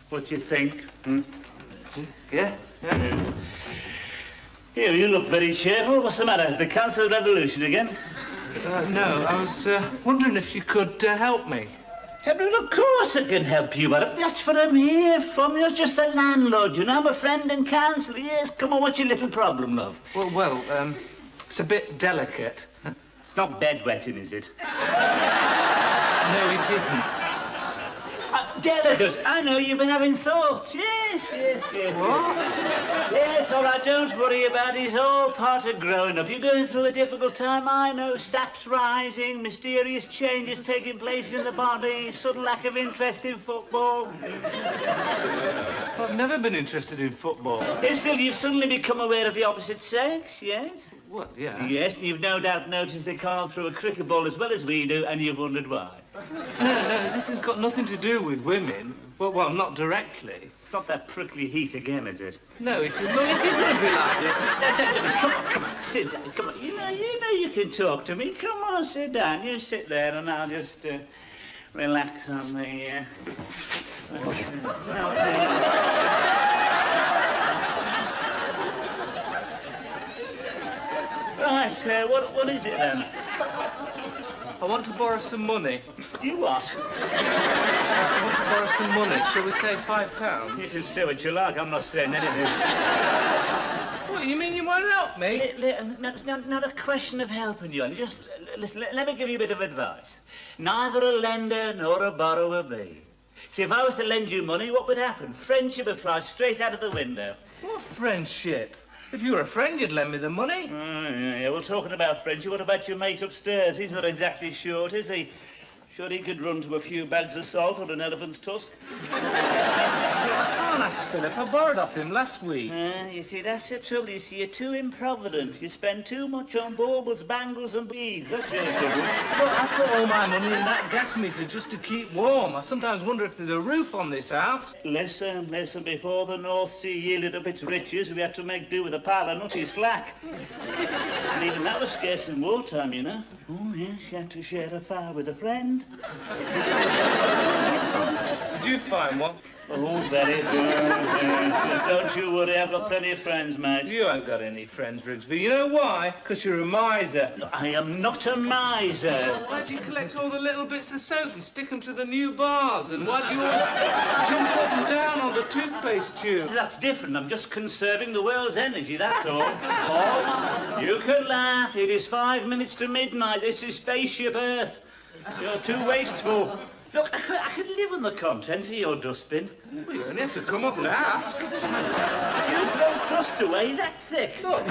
What do you think? Hmm? Yeah? Here, you look very cheerful. What's the matter? The Council Revolution again? No, I was wondering if you could help me. Well, of course I can help you, but that's what I'm here for. You're just the landlord, you know. I'm a friend and counsellor. Yes, come on, what's your little problem, love? Well, it's a bit delicate. It's not bedwetting, is it? No, it isn't. Delicate. I know you've been having thoughts. Yes. What? Yes, all right, don't worry about it. It's all part of growing up. You're going through a difficult time, I know. Sap's rising, mysterious changes taking place in the body, sudden lack of interest in football. I've never been interested in football. Still, you've suddenly become aware of the opposite sex, yes? What, yeah? Yes, and you've no doubt noticed they can't throw a cricket ball as well as we do, and you've wondered why. No, this has got nothing to do with women. Well, not directly. It's not that prickly heat again, is it? No, it isn't. Look, if you're going to be like this... Come on, sit down. Come on. You know you can talk to me. Come on, sit down. You sit there, and I'll just relax on the... Right, what is it then? I want to borrow some money. You what? I want to borrow some money. Shall we say £5? You can say what you like. I'm not saying anything. What, you mean you won't help me? Not a question of helping you. Just listen, let me give you a bit of advice. Neither a lender nor a borrower be. See, if I was to lend you money, what would happen? Friendship would fly straight out of the window. What friendship? If you were a friend, you'd lend me the money. Yeah. Well, talking about friendship, what about your mate upstairs? He's not exactly short, is he? Sure he could run to a few bags of salt on an elephant's tusk? I can't ask Philip. I borrowed off him last week. You see, that's the trouble. You see, you're too improvident. You spend too much on baubles, bangles and beads. That's your trouble. Look, I put all my money in that gas meter just to keep warm. I sometimes wonder if there's a roof on this house. Listen. Before the North Sea yielded up its riches, we had to make do with a pile of nutty slack. And even that was scarce in wartime, you know. Oh, yes, you had to share a fire with a friend. Did you find one? Oh, very good. Don't you worry, I've got plenty of friends, mate. You ain't got any friends, Rigsby. You know why? Because you're a miser. No, I am not a miser. Well, why do you collect all the little bits of soap and stick them to the new bars? And why do you always jump up and down on the toothpaste tube? That's different. I'm just conserving the world's energy, that's all. Oh, you can laugh. It is 5 minutes to midnight. This is spaceship Earth. You're too wasteful. Look, I could live on the contents of your dustbin. Well, you only have to come up and ask. You throw crust away that thick. Look,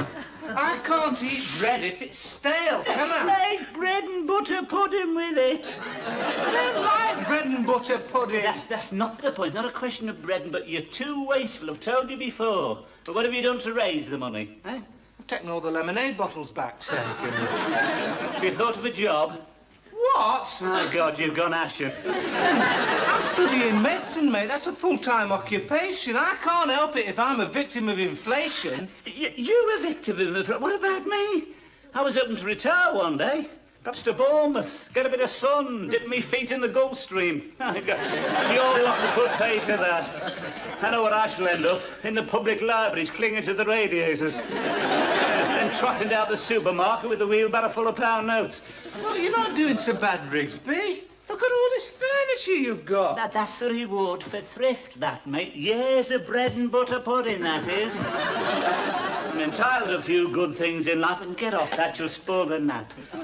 I can't eat bread if it's stale, can I? Make bread and butter pudding with it. I don't like bread and butter pudding. That's not the point. It's not a question of bread, but you're too wasteful. I've told you before. But what have you done to raise the money, eh? I've taken all the lemonade bottles back, sir. Have you thought of a job? What? Oh, God, you've gone ashen. Listen, I'm studying medicine, mate. That's a full-time occupation. I can't help it if I'm a victim of inflation. You're a victim of inflation? What about me? I was hoping to retire one day. Perhaps to Bournemouth, get a bit of sun, dip me feet in the Gulf Stream. You'll lot to put pay to that. I know where I shall end up, in the public libraries, clinging to the radiators. Then trotting down the supermarket with a wheelbarrow full of pound notes. Well, you're not doing so bad, Rigsby. Look at all this furniture you've got. That's the reward for thrift, that, mate. Years of bread and butter pudding, that is. I'm entitled to a few good things in life, and get off that, you'll spoil the nap. I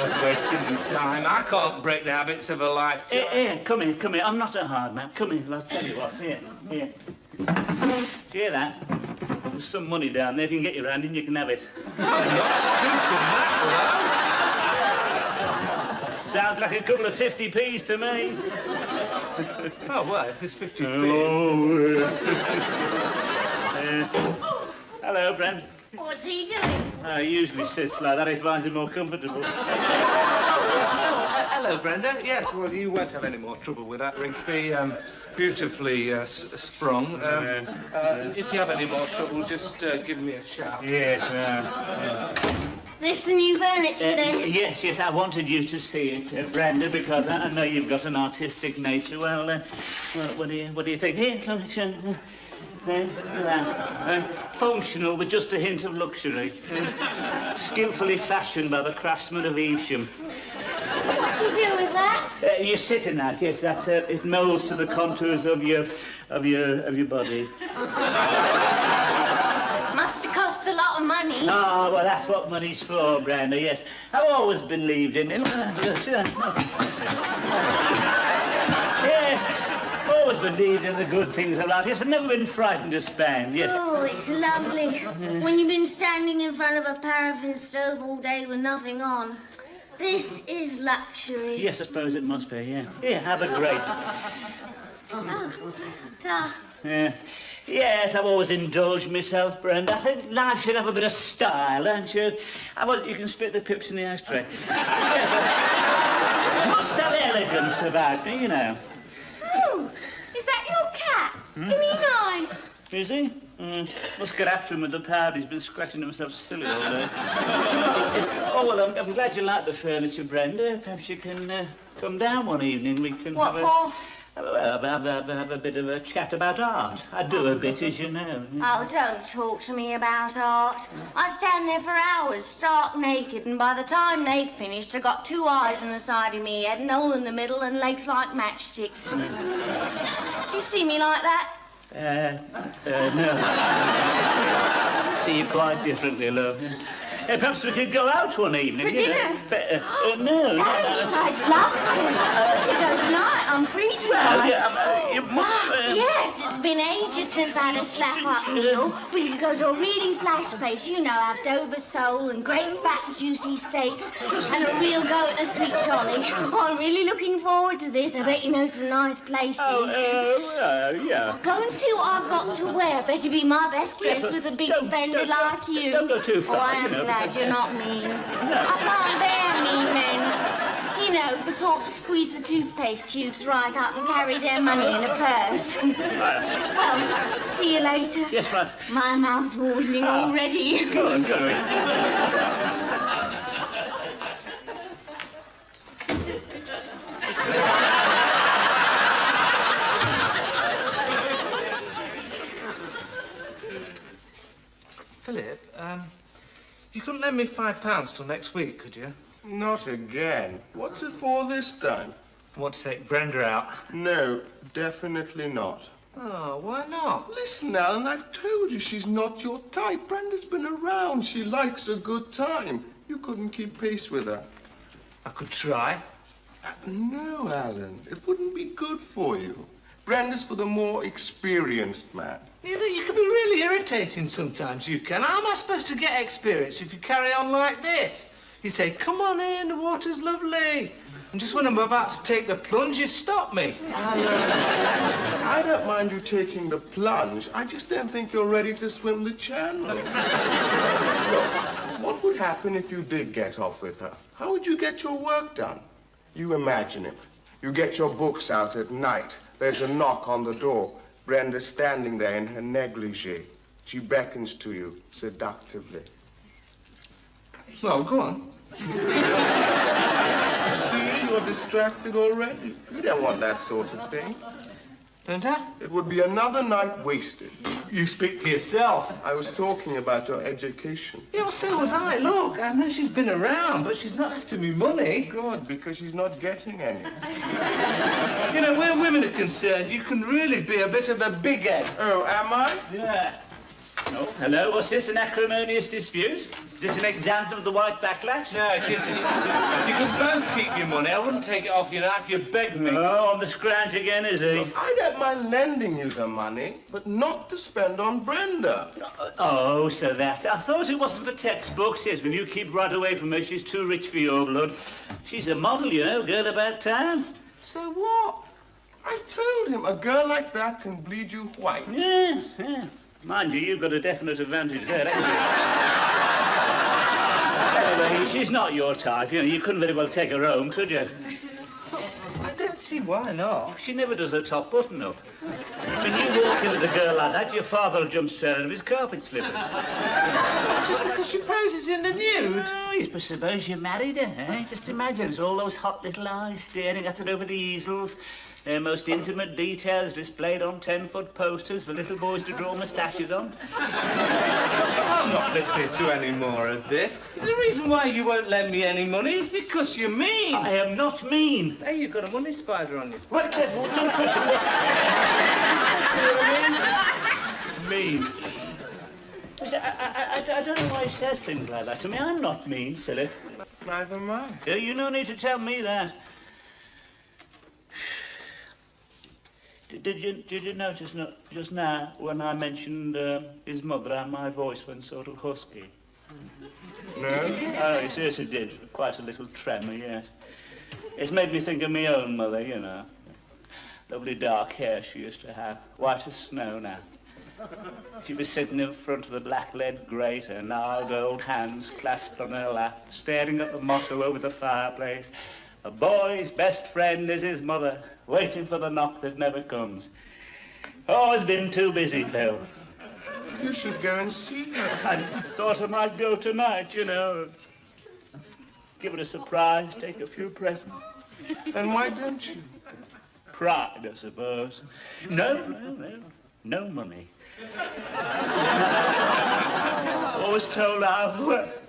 was wasting your time. I can't break the habits of a lifetime. Here, come here. I'm not a hard man. Come here, I'll tell you what. Here. Do you hear that? There's some money down there. If you can get your hand in, you can have it. I'm not stupid, that, Sounds like a couple of 50p's to me. Oh, well, if it's 50p. Hello, Brent. What's he doing? He usually sits like that. He finds it more comfortable. Hello, Brenda. Yes, well, you won't have any more trouble with that, Rigsby. Beautifully sprung. If you have any more trouble, just give me a shout. Yes, Is this the new furniture then? Yes, I wanted you to see it, Brenda, because I know you've got an artistic nature. Well, what do you think? Here, functional with just a hint of luxury. Skillfully fashioned by the craftsman of Evesham. What do you do with that? You sit in that, yes, that it moulds to the contours of your body. Must have cost a lot of money. Ah, well, that's what money's for, Brenda, yes. I've always believed in it. Yes, always believed in the good things of life. Yes, I've never been frightened to spend, yes. Oh, it's lovely. When you've been standing in front of a paraffin stove all day with nothing on. This is luxury. Yes, I suppose it must be, yeah. Here, have a grape. Oh, ta. Yeah. Yes, I've always indulged myself, Brenda. I think life should have a bit of style, don't you? You can spit the pips in the ashtray. Yes, I must have elegance about me, you know. Oh, is that your cat? Isn't he nice? Is he? Must get after him with the powder. He's been scratching himself silly all day. Oh, well, I'm glad you like the furniture, Brenda. Perhaps you can come down one evening. We can What for? Have a bit of a chat about art. I do a bit, as you know. Oh, don't talk to me about art. I stand there for hours, stark naked, and by the time they've finished, I got 2 eyes on the side of me head, an hole in the middle, and legs like matchsticks. Do you see me like that? No. See you quite differently, love. Perhaps we could go out one evening. For dinner? No. Thanks, I'd love to. We could go tonight. I'm free tonight. Yes, it's been ages since I had a slap-up meal. We could go to a really flash place, you know, have Dover sole and great fat juicy steaks and a real go at the sweet jolly. Oh, I'm really looking forward to this. I bet you know some nice places. Yeah. Go and see what I've got to wear. Better be my best dress with a big spender like you. Don't go too far. Oh, I am glad you're not mean. I can't bear mean men. You know, the sort that squeeze the toothpaste tubes right up and carry their money in a purse. Well, see you later. Yes, right. My mouth's watering already. Go on. Philip, you couldn't lend me £5 till next week, could you? Not again. What's it for this time? I want to take Brenda out. No, definitely not. Oh, why not? Listen, Alan, I've told you she's not your type. Brenda's been around. She likes a good time. You couldn't keep pace with her. I could try. No, Alan, it wouldn't be good for you. Brenda's for the more experienced man. You know, you can be really irritating sometimes, you can. How am I supposed to get experience if you carry on like this? You say, come on in, the water's lovely. And just when I'm about to take the plunge, you stop me. I don't mind you taking the plunge. I just don't think you're ready to swim the channel. Look, what would happen if you did get off with her? How would you get your work done? You imagine it. You get your books out at night. There's a knock on the door. Brenda's standing there in her negligee. She beckons to you seductively. Well, go on. See, you're distracted already. You don't want that sort of thing. Don't I? It would be another night wasted. You speak for yourself. I was talking about your education. Yeah, well, so was I. Look, I know she's been around, but she's not after me money. Good, because she's not getting any. You know, where women are concerned, you can really be a bit of a big head. Oh, am I? Yeah. Oh, hello, was this an acrimonious dispute? Is this an example of the white backlash? No, it isn't. You can both keep your money. I wouldn't take it off you now if you begged me. Oh, on the scrounge again, is he? I don't mind lending you the money, but not to spend on Brenda. Oh, so that's... I thought it wasn't for textbooks. Yes, when you keep right away from her, she's too rich for your blood. She's a model, you know, girl about town. So what? I told him a girl like that can bleed you white. Yeah. Mind you, you've got a definite advantage there, haven't you? Anyway, she's not your type. You know, you couldn't very well take her home, could you? I don't don't see why not. She never does her top button up. When you walk in with a girl like that, your father will jump straight out of his carpet slippers. Just because she poses in the nude? Oh, you suppose you married her, eh? Just imagine, it's all those hot little eyes staring at her over the easels. Their most intimate details displayed on 10-foot posters for little boys to draw moustaches on. I'm not listening to any more of this. The reason why you won't lend me any money is because you're mean. I am not mean. Hey, you've got a money spider on you. Well, Cliff, don't touch it. Mean. I don't know why he says things like that to me. I'm not mean, Philip. Neither am I. You no need to tell me that. Did you notice just now when I mentioned his mother and my voice went sort of husky? No? Oh, yes, it did. Quite a little tremor, yes. It's made me think of my own mother, you know. Lovely dark hair she used to have, white as snow now. She was sitting in front of the black lead grate, her gnarled old hands clasped on her lap, staring at the motto over the fireplace. A boy's best friend is his mother, waiting for the knock that never comes. Always been too busy, Phil. You should go and see her. I thought I might go tonight, you know. Give her a surprise, take a few presents. Then why don't you? Pride, I suppose. No money. Always told how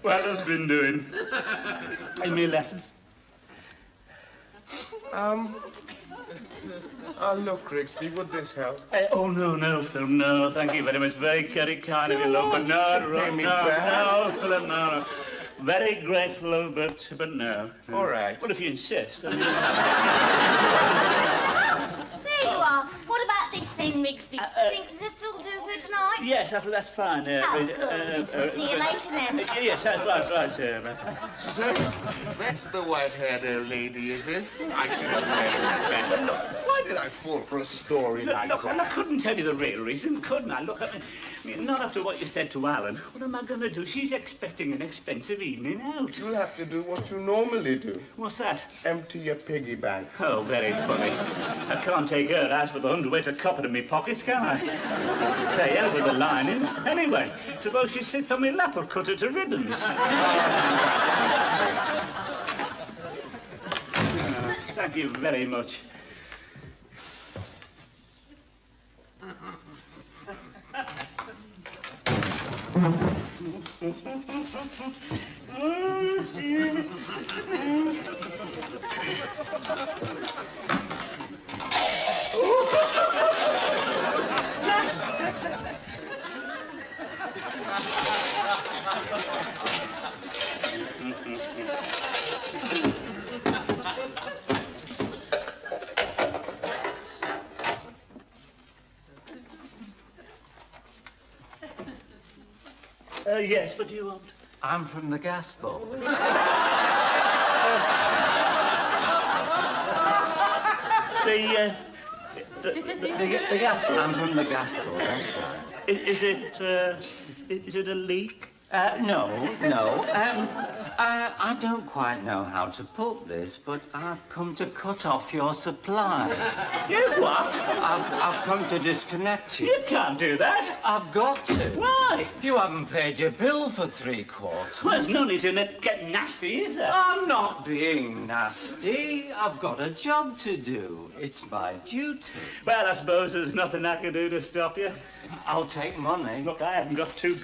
well I've been doing. In me letters. Look, Rigsby, would this help? Oh, no, Phil, no. Thank you very much. Very kind of you, love. But no, Philip, no. Very grateful, but no. All right. Well, if you insist. There you are. What about this thing, Rigsby? Does this still do for tonight? Yes, that's fine. Oh, good. See you later then. Yes, that's right. So, that's the white-haired old lady, is it? I should have known that. Why did I fall for a story like Look, that? I couldn't tell you the real reason, couldn't I? Look, I mean, not after what you said to Alan. What am I going to do? She's expecting an expensive evening out. You'll have to do what you normally do. What's that? Empty your piggy bank. Oh, very funny. I can't take her out with a hundredweight of copper in my pockets, can I? Play out with the linings. Anyway, suppose she sits on my lap, I'll cut her to ribbons. Thank you very much. Yes, what do you want? I'm from the gas board. The gas. I'm from the gas board, that's right. Is it a leak? No. I don't quite know how to put this, but I've come to cut off your supply. You what? I've come to disconnect you. You can't do that. I've got to. Why? You haven't paid your bill for 3 quarters. Well, there's no need to get nasty, is there? I'm not being nasty. I've got a job to do. It's my duty. Well, I suppose there's nothing I can do to stop you. I'll take money. Look, I haven't got two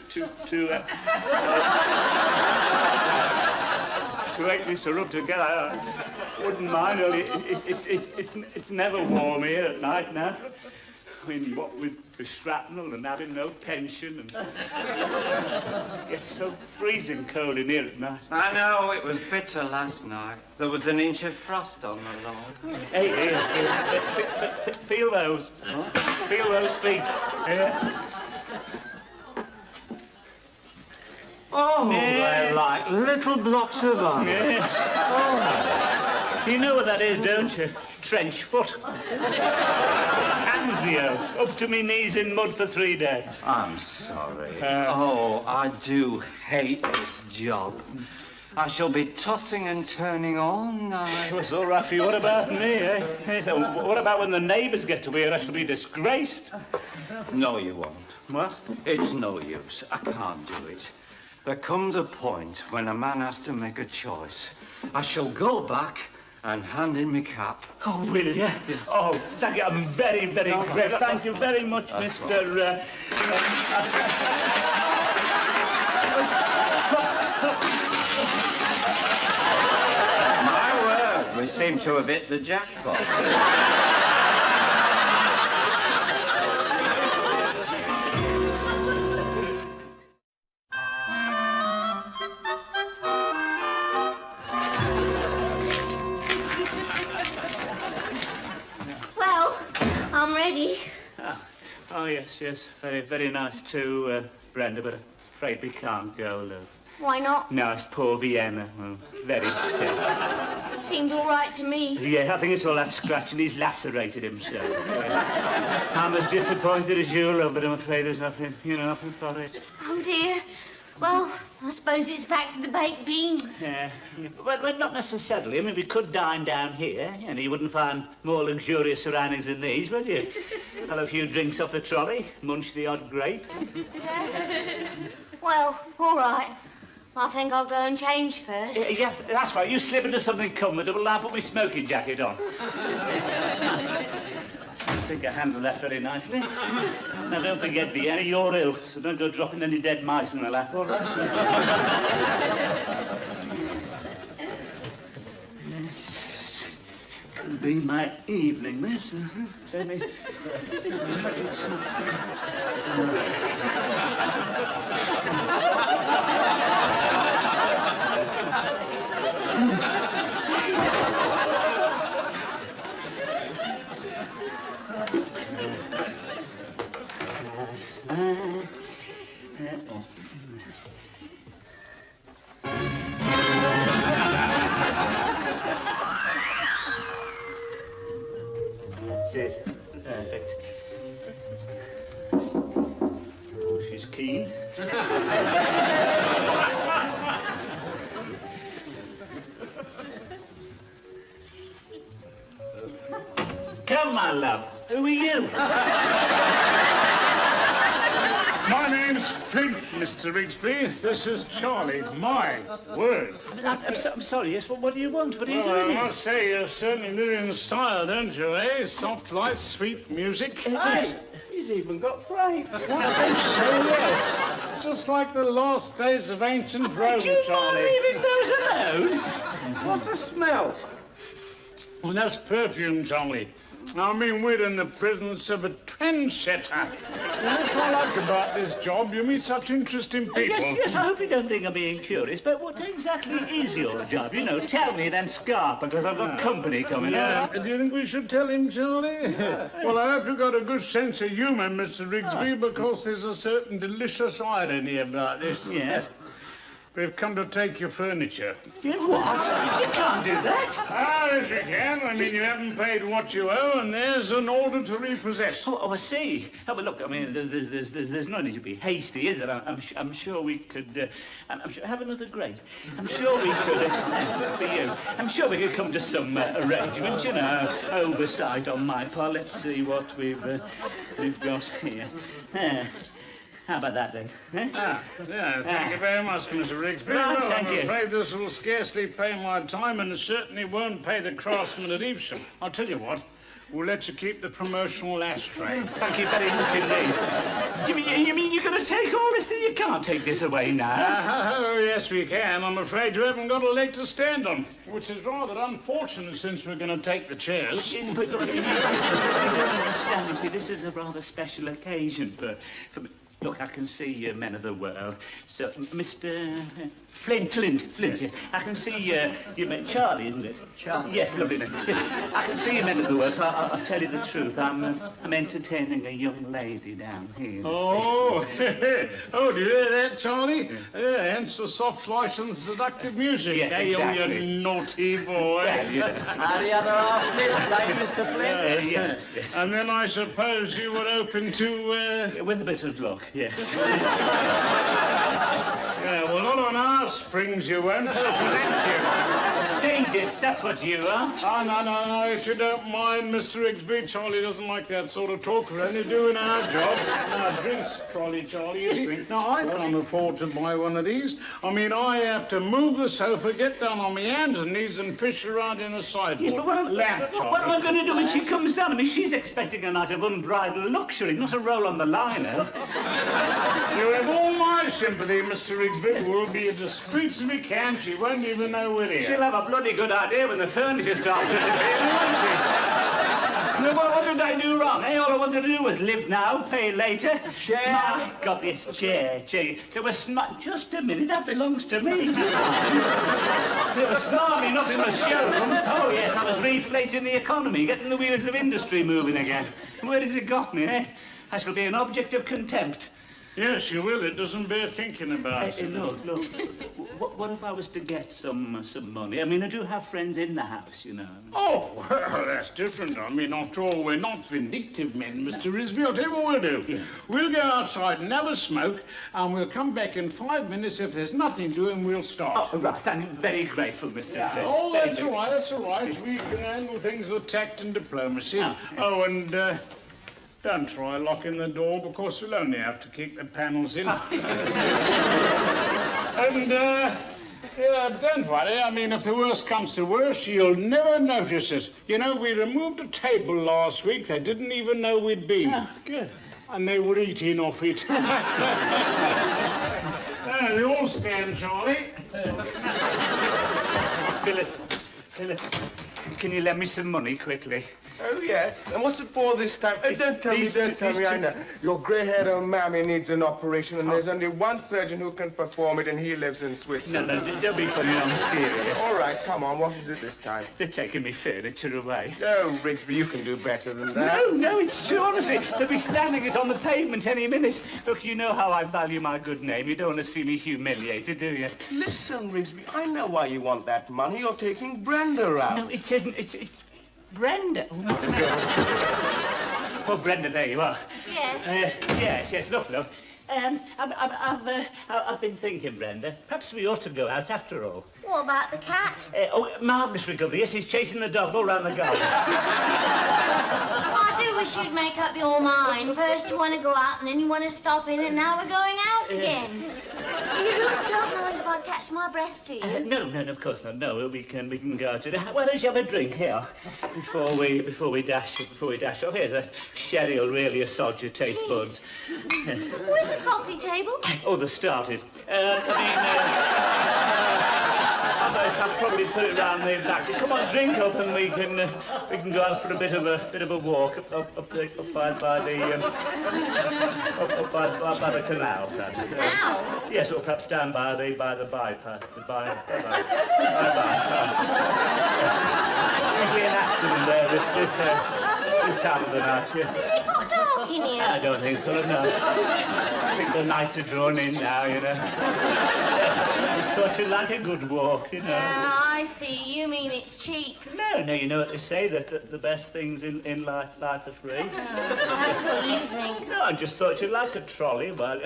acres to rub together. I wouldn't mind. Only it's never warm here at night now. I mean, what with the shrapnel and having no pension, and it gets so freezing cold in here at night. I know, it was bitter last night. There was an inch of frost on the lawn. Hey, feel those. Feel those feet. Yeah. Oh, Yeah. they're like little blocks of ice. Yes. Oh. You know what that is, don't you? Trench foot. Anzio. Up to me knees in mud for 3 days. I'm sorry. I do hate this job. I shall be tossing and turning all night. It was all right for you. What about me, eh? Hey, so what about when the neighbours get to hear I shall be disgraced? No, you won't. What? It's no use. I can't do it. There comes a point when a man has to make a choice. I shall go back and hand in my cap. Oh, will you? Yes. Oh, thank you. I'm very, very grateful. Thank you very much, Mr. My word, we seem to have hit the jackpot. Well, I'm ready. Oh, yes, yes. Very, very nice too, Brenda, but afraid we can't go, love. Why not? No, it's poor Vienna. Well, very sick. Seemed all right to me. Yeah, I think it's all that scratching. He's lacerated himself. I'm as disappointed as you, love, but I'm afraid there's nothing, nothing for it. Oh, dear. Well, I suppose it's back to the baked beans. Yeah. Well, not necessarily. I mean, we could dine down here, and you wouldn't find more luxurious surroundings than these, would you? Have a few drinks off the trolley, munch the odd grape. Well, all right. I think I'll go and change first. Yeah, that's right. You slip into something comfortable and I'll put my smoking jacket on. I think I handled that very nicely. Now, don't forget, Vienna, you're ill, so don't go dropping any dead mice in the lap, all right? Yes, could be my evening, this. Let me... That's it. Perfect. Oh, she's keen. Come, my love. Who are you? My name's Flint, Mr. Rigsby. This is Charlie. My word. I'm sorry, yes. What do you want? What are you Well, I doing? must say you certainly live in style, don't you, eh? Soft lights, sweet music. Yes. He's even got grapes. Oh, so yes. Just like the last days of ancient Rome, Do you mind Charlie. leaving those alone? What's the smell? Well, that's perfume, Charlie. I mean, we're in the presence of a trendsetter. That's what I like about this job. You meet such interesting people. Yes, I hope you don't think I'm being curious, but what exactly is your job? Tell me, then scarp, because I've got company coming up. Do you think we should tell him, Charlie? Well, I hope you've got a good sense of humour, Mr. Rigsby, because there's a certain delicious irony about this. Yes. We've come to take your furniture. You what? You can't do that. Ah, yes, you can. I mean, you haven't paid what you owe, and there's an order to repossess. Oh, I see. Oh, but look, I mean, there's no need to be hasty, is there? I'm sure we could... I'm sure... Have another grape. I'm sure we could... for you. I'm sure we could come to some arrangement, oversight on my part. Let's see what we've got here. How about that, then? Thank you very much, Mr. Rigsby. Right, Well, thank I'm you. afraid this will scarcely pay my time, and certainly won't pay the craftsman at Evesham. I'll tell you what, we'll let you keep the promotional ashtray. Thank you very much indeed. You mean you're going to take all this? You can't take this away now. Oh, yes, we can. I'm afraid you haven't got a leg to stand on, which is rather unfortunate since we're going to take the chairs. But look, you don't understand. You see, this is a rather special occasion for me. Look, I can see men of the world. So, Mr. Flint, yes. I can see you meant Charlie, isn't it? Charlie. Yes, lovely name. Yes. I can see you men of the world, so I'll tell you the truth. I'm entertaining a young lady down here. Oh, oh, do you hear that, Charlie? Yeah, hence the soft light and seductive music. Yes, Hey, exactly. oh, you naughty boy. Well, How the other half lives, eh, Mr. Flint? yes. And then I suppose you were open to... With a bit of luck, yes. Yeah, well, not on our springs you won't. Thank you. Sadist, that's what you are. Oh, no, if you don't mind, Mr. Rigsby, Charlie doesn't like that sort of talk. We're only doing our job. Now, drinks, Trolley, Charlie, you drink. Now, I can't afford to buy one of these. I mean, I have to move the sofa, get down on my hands and knees and fish around in a sideboard. Yes, but what am I going to do when she comes down? I mean, she's expecting a night of unbridled luxury, not a roll on the liner. You have all my sympathy, Mr. Rigsby. We'll be as discreet as we can. She won't even know we're here. She'll have a bloody good idea when the furniture starts disappearing, won't she? No, what did I do wrong, eh? All I wanted to do was live now, pay later. Chair. My God, this chair. There was just a minute, that belongs to me. There was stormy, nothing was showroom. Oh, yes, I was reflating the economy, getting the wheels of industry moving again. Where has it got me, eh? I shall be an object of contempt. Yes, you will. It doesn't bear thinking about. Look. What if I was to get some money? I mean, I do have friends in the house, you know. Oh, well, that's different. I mean, after all, we're not vindictive men, Mr. Rigsby. I'll tell you what we'll do. Yeah. We'll go outside and have a smoke, and we'll come back in 5 minutes. If there's nothing doing, we'll start. Oh, right. I'm very grateful, Mr. Flint. Oh, that's all right, that's all right. We can handle things with tact and diplomacy. Oh, and, don't try locking the door, because we'll only have to kick the panels in. And, yeah, don't worry. I mean, if the worst comes to worst, you'll never notice it. You know, we removed a table last week. They didn't even know we'd been. Oh, good. And they were eating off it. They all stand, Charlie. Philip, can you lend me some money quickly? Oh, yes. And what's it for this time? Don't tell me, I know. Your grey-haired old mammy needs an operation, and there's only one surgeon who can perform it, and he lives in Switzerland. No, don't be funny, I'm serious. All right, come on, what is it this time? They're taking me furniture away. Oh, Rigsby, you can do better than that. No, it's true, honestly. They'll be standing it on the pavement any minute. Look, you know how I value my good name. You don't want to see me humiliated, do you? Listen, Rigsby, I know why you want that money. You're taking Brenda out. No, it isn't. It's Brenda. Oh, Brenda, there you are. Yes. Yes. Look, love. I've been thinking, Brenda. Perhaps we ought to go out after all. What about the cat? Marvellous recovery. Yes, he's chasing the dog all round the garden. I do wish you'd make up your mind. First you want to go out, and then you want to stop in, and now we're going out again. Don't mind if I catch my breath, do you? No, of course not. No, we can go out. Why don't you have a drink here before we dash off? Here's a sherry will really assault your taste buds. Where's the coffee table? Oh, they started. I'll probably put it round the back. Come on, drink up, and we can go out for a bit of a walk up by the canal. Canal? Yes, or perhaps down by the bypass. The bypass. Usually an accident there this time of the night. Yes. Has it got dark in here? I don't think so. No. I think the nights are drawn in now. You know. Just thought you'd like a good walk, you know. I see. You mean it's cheap? No, you know what they say, that the best things in life are free. That's what you think. No, I just thought you'd like a trolley while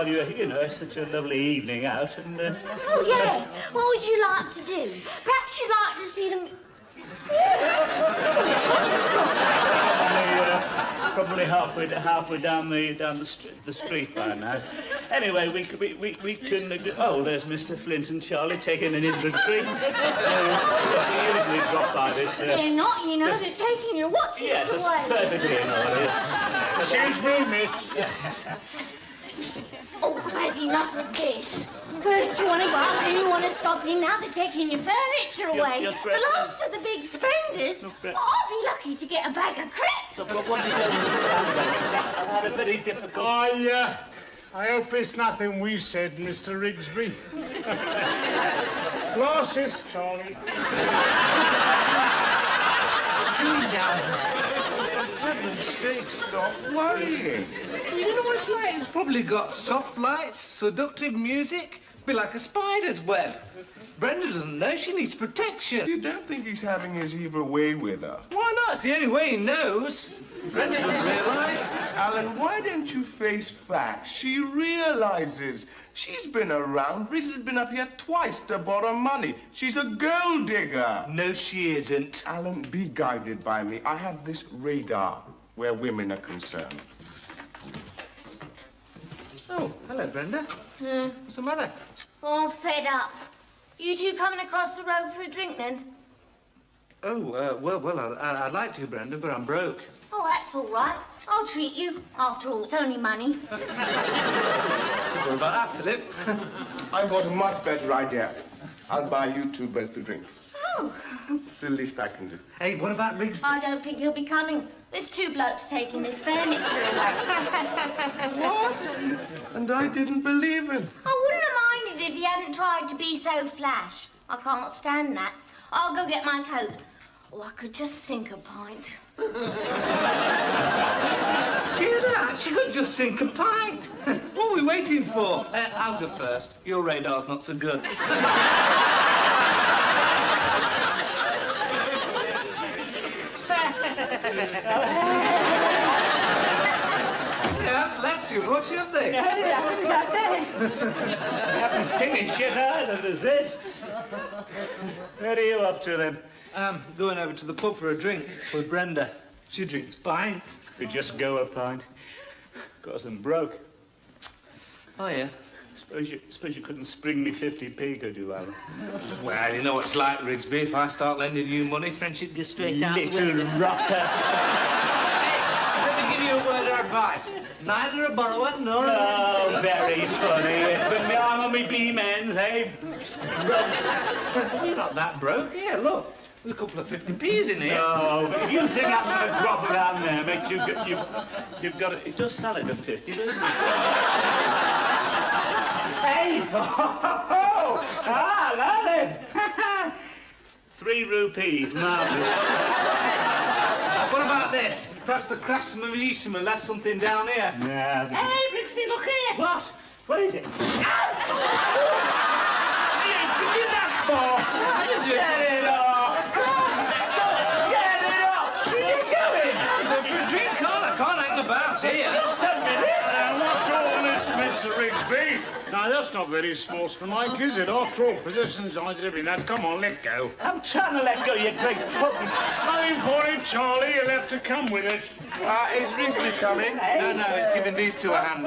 you're, you know, such a lovely evening out. And, oh, yeah. What would you like to do? Perhaps you'd like to see them... Probably halfway down the street by now. Anyway, we can. Oh, there's Mr. Flint and Charlie taking an inventory. They usually drop by this. They're not, you know. They're taking your what's away. Yes, that's perfectly in order. Excuse me, miss. Oh, I've had enough of this. First you want to go out, then you want to stop in. Now they're taking your furniture away. The last of the big spenders. Well, I'll be lucky to get a bag of crisps. What do you understand? I've had a very difficult... I hope it's nothing we said, Mr. Rigsby. Glasses, Charlie. What's it doing down there? For heaven's sake, stop worrying. You know what it's like? It's probably got soft lights, seductive music. Be like a spider's web. Brenda doesn't know she needs protection. You don't think he's having his evil way with her? Why not? that's the only way he knows. Brenda doesn't realise. Alan, why don't you face facts? She realizes. She's been around. Riggs has been up here twice to borrow money. She's a gold digger. No, she isn't. Alan, be guided by me. I have this radar where women are concerned. Oh, hello, Brenda. What's the matter? Oh, I'm fed up. You two coming across the road for a drink, then? Oh, well, I'd like to, Brenda, but I'm broke. Oh, that's all right. I'll treat you. After all, it's only money. What about that, Philip? I've got a much better idea. I'll buy you two both a drink. Oh. It's the least I can do. Hey, what about Riggs? I don't think he'll be coming. There's two blokes taking his furniture away. What? And I didn't believe him. I wouldn't have minded if he hadn't tried to be so flash. I can't stand that. I'll go get my coat. Or I could just sink a pint. Do you hear that? She could just sink a pint. What are we waiting for? I'll go first. Your radar's not so good. They haven't left you much, have they? They haven't finished yet either, does this? Where are you off to, then? Going over to the pub for a drink with Brenda. She drinks pints. We just go a pint. Cause I'm broke. Oh, yeah? Suppose you couldn't spring me 50p, could you, Alan? Well, you know what it's like, Rigsby. If I start lending you money, friendship gets straight out the Little window. rotter. Hey, let me give you a word of advice. Neither a borrower nor a... Oh, very funny. It's been me arm on me beam ends, eh? You're not that broke. Yeah, look. There's a couple of 50p's in here. No, but if you think I'm going to drop it down there, mate, you've got it. It does sell it at 50, doesn't it? Hey! Now then! 3 rupees, marvellous. What about this? Perhaps the craftsman of Eastman left something down here. Nah, Hey, Brixby, look here! what? What is it? Shit, you did that for? Get it off! Stop! Get it off! Where are you going? For a drink, I can't hang about here. Just a minute! What's all this, Mr. Rigsby? Now, that's not very sportsmanlike, is it? After all, possession signs and everything that. Come on, let go. I'm trying to let go, you great puppy. Aim for it, Charlie. You'll have to come with it. Is Rigsby coming? No, he's giving these two a hand.